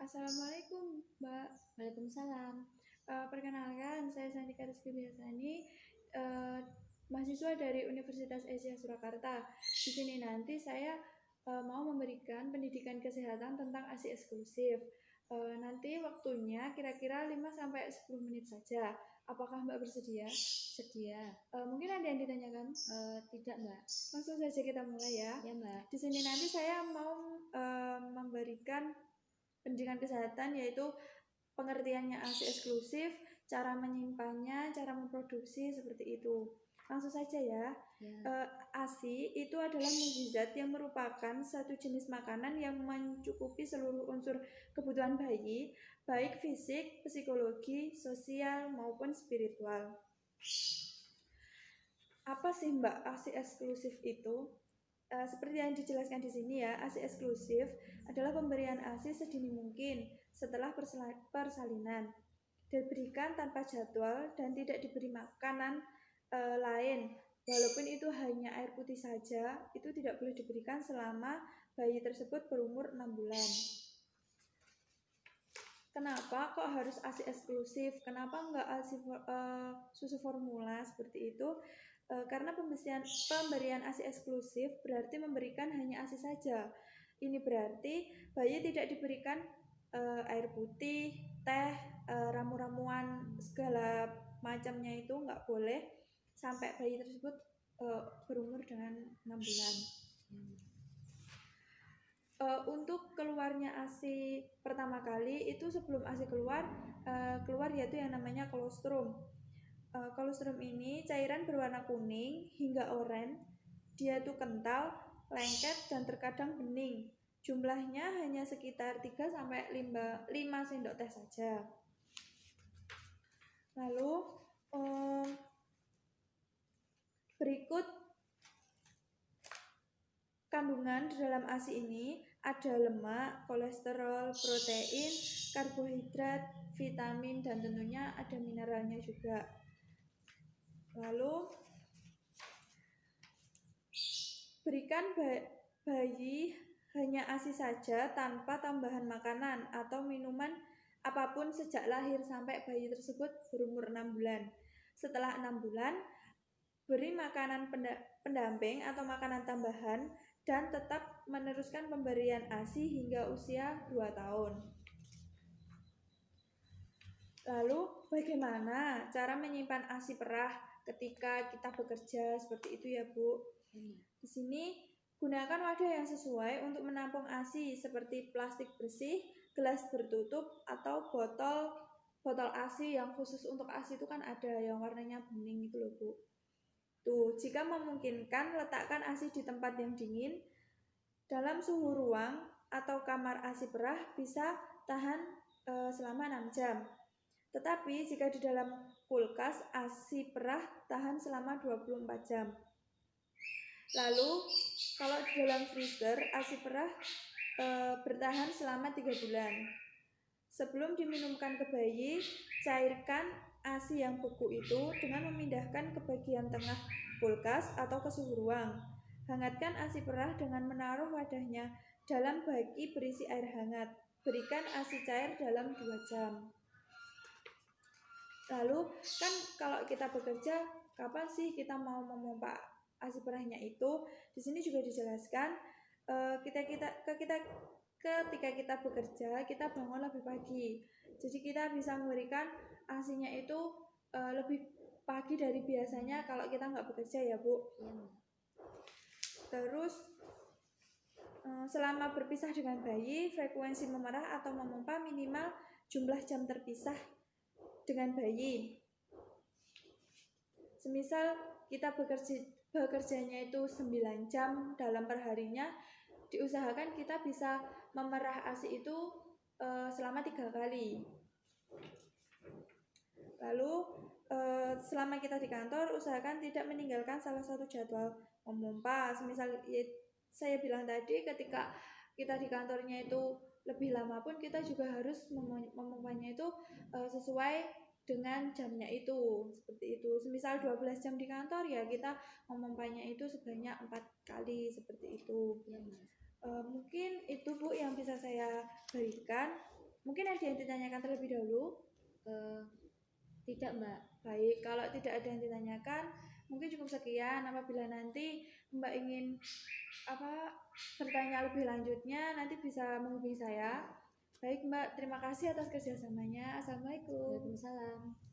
Assalamualaikum, Mbak. Waalaikumsalam. Perkenalkan, saya Sandika Rizky Biasani, eh, mahasiswa dari Universitas Asia Surakarta. Di sini nanti saya mau memberikan pendidikan kesehatan tentang ASI eksklusif. Nanti waktunya kira-kira 5 sampai 10 menit saja. Apakah Mbak bersedia? Sedia? Mungkin ada yang ditanyakan? Tidak, Mbak. Langsung saja kita mulai ya. Ya, Mbak. Di sini nanti saya mau memberikan pendidikan kesehatan, yaitu pengertiannya ASI eksklusif, cara menyimpannya, cara memproduksi, seperti itu. Langsung saja ya. ASI itu adalah mukjizat yang merupakan satu jenis makanan yang mencukupi seluruh unsur kebutuhan bayi, baik fisik, psikologi, sosial, maupun spiritual. Apa sih Mbak ASI eksklusif itu? Seperti yang dijelaskan di sini ya, ASI eksklusif adalah pemberian ASI sedini mungkin setelah persalinan, diberikan tanpa jadwal dan tidak diberi makanan lain. Walaupun itu hanya air putih saja, itu tidak boleh diberikan selama bayi tersebut berumur 6 bulan. Kenapa kok harus ASI eksklusif? Kenapa enggak ASI susu formula seperti itu? Karena pemberian ASI eksklusif berarti memberikan hanya ASI saja. Ini berarti bayi tidak diberikan air putih, teh, ramu-ramuan segala macamnya, itu nggak boleh sampai bayi tersebut berumur dengan 6 bulan. Untuk keluarnya ASI pertama kali itu, sebelum ASI keluar yaitu yang namanya kolostrum. Kolostrum ini cairan berwarna kuning hingga oranye. Dia tuh kental, lengket, dan terkadang bening. Jumlahnya hanya sekitar 3 sampai 5 sendok teh saja. Lalu berikut kandungan di dalam ASI ini ada lemak, kolesterol, protein, karbohidrat, vitamin, dan tentunya ada mineralnya juga. Lalu berikan bayi hanya ASI saja tanpa tambahan makanan atau minuman apapun sejak lahir sampai bayi tersebut berumur 6 bulan. Setelah 6 bulan, beri makanan pendamping atau makanan tambahan dan tetap meneruskan pemberian ASI hingga usia 2 tahun. Lalu bagaimana cara menyimpan ASI perah ketika kita bekerja seperti itu ya Bu? Di sini gunakan wadah yang sesuai untuk menampung ASI seperti plastik bersih, gelas bertutup, atau botol ASI yang khusus untuk ASI itu kan ada yang warnanya bening itu loh Bu. Tuh, jika memungkinkan letakkan ASI di tempat yang dingin. Dalam suhu ruang atau kamar ASI perah bisa tahan selama 6 jam. Tetapi jika di dalam kulkas, ASI perah tahan selama 24 jam. Lalu kalau di dalam freezer, ASI perah bertahan selama 3 bulan. Sebelum diminumkan ke bayi, cairkan ASI yang beku itu dengan memindahkan ke bagian tengah kulkas atau ke suhu ruang. Hangatkan ASI perah dengan menaruh wadahnya dalam baki berisi air hangat. Berikan ASI cair dalam 2 jam. Lalu kan kalau kita bekerja, kapan sih kita mau memompa ASI perahnya itu? Di sini juga dijelaskan ketika kita bekerja, kita bangun lebih pagi. Jadi kita bisa memberikan ASI-nya itu lebih pagi dari biasanya kalau kita nggak bekerja ya Bu. Terus selama berpisah dengan bayi, frekuensi memerah atau memompa minimal jumlah jam terpisah dengan bayi. Semisal kita bekerjanya itu 9 jam dalam perharinya, diusahakan kita bisa memerah ASI itu selama 3 kali. Lalu selama kita di kantor, usahakan tidak meninggalkan salah satu jadwal memompa. Semisal saya bilang tadi, ketika kita di kantornya itu lebih lama pun kita juga harus memompanya itu sesuai dengan jamnya itu, seperti itu. Semisal 12 jam di kantor, ya kita memompanya itu sebanyak 4 kali, seperti itu. Mungkin itu Bu yang bisa saya berikan. Mungkin ada yang ditanyakan terlebih dahulu? Tidak, Mbak. Baik, kalau tidak ada yang ditanyakan, mungkin cukup sekian. Apabila nanti Mbak ingin bertanya lebih lanjutnya, nanti bisa menghubungi saya. Baik Mbak, terima kasih atas kerjasamanya. Assalamualaikum. Waalaikumsalam.